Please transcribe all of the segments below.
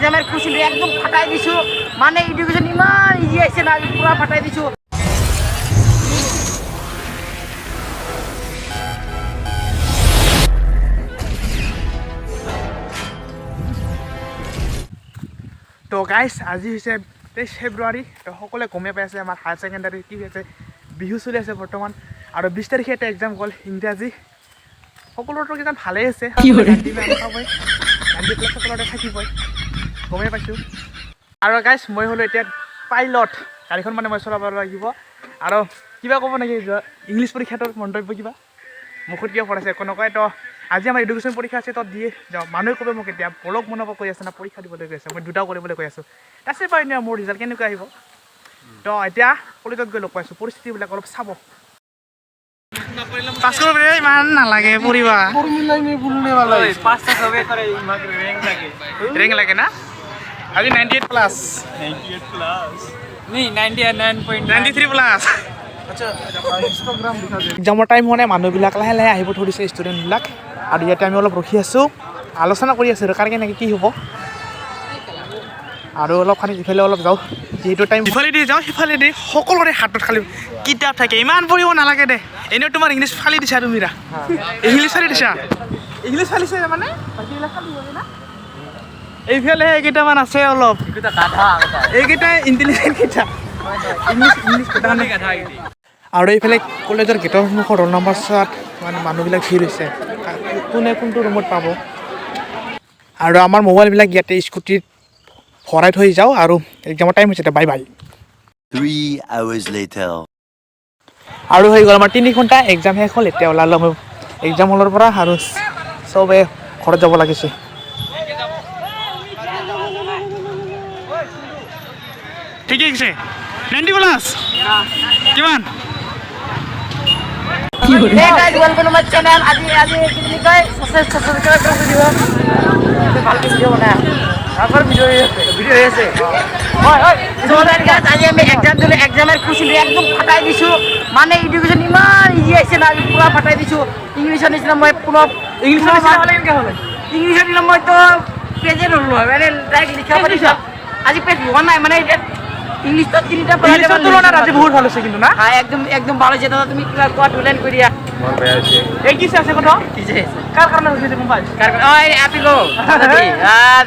এক্সামের খুশি একদম ফাটাই দিছো মানে এডুকেশন ইমান ইজি আছে না পুরা ফাটাই দিছো তো গাইজ আজি হৈছে 23 ফেব্ৰুৱাৰী তো সকলোৱে গমে পাই আছে আমাৰ হায়াৰ ছেকেণ্ডাৰী কি হৈছে বিহু চলি আছে বৰ্তমান আৰু 20 তাৰিখে এটা এক্সাম গ'ল ইংৰাজী সকলোতো কিমান ভালেই আছে থাকিবই গমেই পাইছোঁ আৰু গাইজ মই হ'লোঁ এতিয়া পাইলট গাড়ীখন মানে মই চলাব লাগিব আৰু কিবা ক'ব নেকি ইংলিছ পৰীক্ষাটোৰ মন্তব্য কিবা মুখত কিয় পঢ়াইছে একো নকয় তো আজি আমাৰ এডুকেশ্যন পৰীক্ষা আছে তো দিয়ে যাওঁ মানুহে ক'ব মোক এতিয়া ব্লগ বনাব কৈ আছে না পৰীক্ষা দিবলৈ কৈ আছে মই দুটাও কৰিবলৈ কৈ আছোঁ তাৰপিছত পাৰি মোৰ ৰিজাল্ট কেনেকৈ আহিব তো এতিয়া কলেজত গৈ লগ পাইছোঁ পৰিস্থিতিবিলাক অলপ চাব পাছ কৰিব ইমান নালাগে পঢ়িবা ৰেংক লাগে না আজি 98 প্লাছ 93 প্লাছ এক্সামৰ টাইম হোৱা নাই মানুহবিলাক লাহে লাহে আহিব ধৰিছে ষ্টুডেণ্টবিলাক আৰু ইয়াতে আমি অলপ ৰখি আছোঁ আলোচনা কৰি আছোঁ কাৰ কেনেকৈ কি হ'ব আৰু অলপ খালি ইফালে অলপ যাওঁ যিহেতু টাইম ইফালেদি যাওঁ সিফালেদি সকলোৰে হাতত খালি কিতাপ থাকে ইমান পঢ়িব নালাগে দে এনেও তোমাৰ ইংলিছ ফালি দিছা তুমিৰা ইংলিছ ফালি দিছা ইংলিছ ফালিছে মানে বাকীবিলাক ফালি গ'লে না এইফালে এইকেইটামান আছে অলপ এইকেইটা ইণ্টেলিজেণ্ট কেইটা ইংলিছ আৰু এইফালে কলেজৰ গেটৰ সন্মুখত ৰোল নম্বৰ চোৱাত মানে মানুহবিলাক ভিৰ হৈছে কোনে কোনটো ৰুমত পাব আৰু আমাৰ মোবাইলবিলাক ইয়াতে স্কুটিত ভৰাই থৈ যাওঁ আৰু এক্সামৰ টাইম হৈছে বাই বাই 3 hours later আৰু হৈ গ'ল আমাৰ 3 ঘণ্টা এক্সাম শেষ হ'ল এতিয়া ওলালোঁ আমি এক্সাম হলৰ পৰা আৰু চবে ঘৰত যাব লাগিছে ঠিকেই আছে 90 প্লাছ কিমান Hey guys, welcome to my channel. আজি কি কয় সাবস্ক্রাইব করে দিও ভালো ভিডিও বানা আবার ভিডিও আছে ওই সোলার গাছ আজি আমি এক্সামের খুশি একদম ফাটাই দিছো মানে এডুকেশন ইমান ইজি আছে না পুরা ফাটাই দিছো ইংলিশে নিছিলাম মই পুরো ইংলিশে নিছিলাম মই তো পেজে হলো মানে ডাইরেক্ট লিখা পারি আজি পেজ হওয়া নাই মানে ইংলিশ তো তিনটা পড়াইতে তুলনা আজি বহুত ভালো আছে কিন্তু না হ্যাঁ একদম ভালো যেটা তুমি কোয়া টুলেন করিয়া মোৰ বেয়া হৈছে এই কি আছে কথা কি যে কাৰ কাৰণে হৈছে মোবাইল কার ওই আপিলো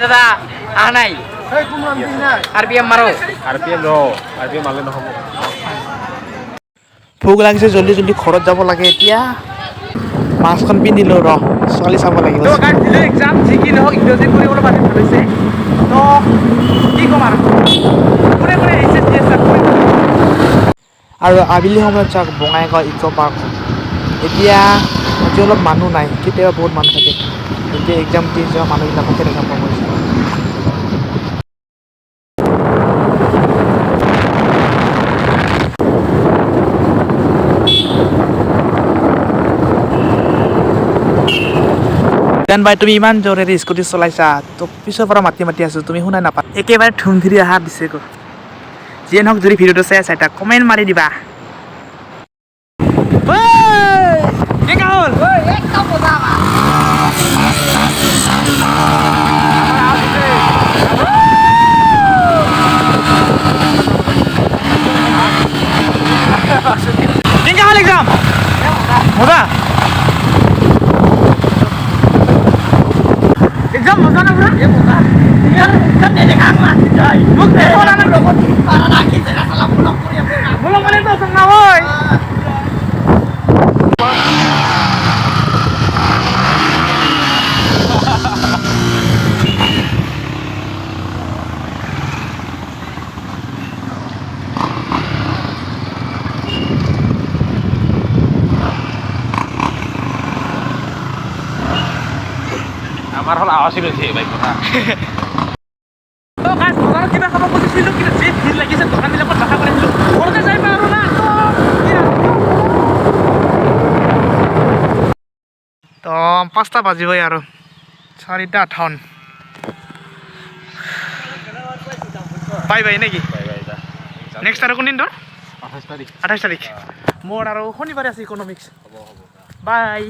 দাদা আনাই এই তুমি আনবি না আরপিএম মারো আরপিএম মারলে নহব ভোক লাগিছে জলদি জলদি ঘৰত যাব লাগে এতিয়া মাছখন পিন্ধিলো ৰ ছোৱালী চাব লাগিব তো গাইজ দিলে এক্সাম যি কি নহওক ইংৰাজী কৰিবলৈ বাধ্য হৈছে তো কি ক'ম আৰু কোনে কোনে এইচএছ দি আছে আৰু আবেলি সময়ত চাওক বঙাইগাঁও ইক' পাৰ্ক এতিয়া আজি অলপ মানুহ নাই কেতিয়াবা বহুত মানুহ থাকে এতিয়া এক্সাম দি যোৱা মানুহবিলাককে দেখা পোৱা গৈছে বাই তুমি ইমান জোৰেৰে স্কুটি চলাইছা তো পিছৰ পৰা মাতি আছোঁ তুমি শুনাই নাপা একেবাৰে ঠুং ধৰি অহা দিছে যিয়ে নহওক যদি ভিডিঅ'টো চাই আছা এটা কমেণ্ট মাৰি দিবা এক্সাম মজা এক্সাম মজা না পুরা মজা কানে দেখা না যাই মুখ দেখো না লোক পারা না কি জানা সালা ব্লক করিয়া ব্লক মানে তো না হয় আমার হল আওয়াজ হয়েছে ভাই কথা তো গাইজ বজাৰত কিবা খাব খুজিছিলোঁ কিন্তু যি ভিৰ লাগিছে দোকানবিলাকত দেখা কৰিছিলোঁ ঘৰতে যাই পাৰোঁ না তো 5টা বাজিবই আৰু 4:58 বাই বাই নেকি নেক্সট আৰু কোনদিন তোৰ 28 তাৰিখ মোৰ আৰু শনিবাৰে আছে ইকনমিক্স বাই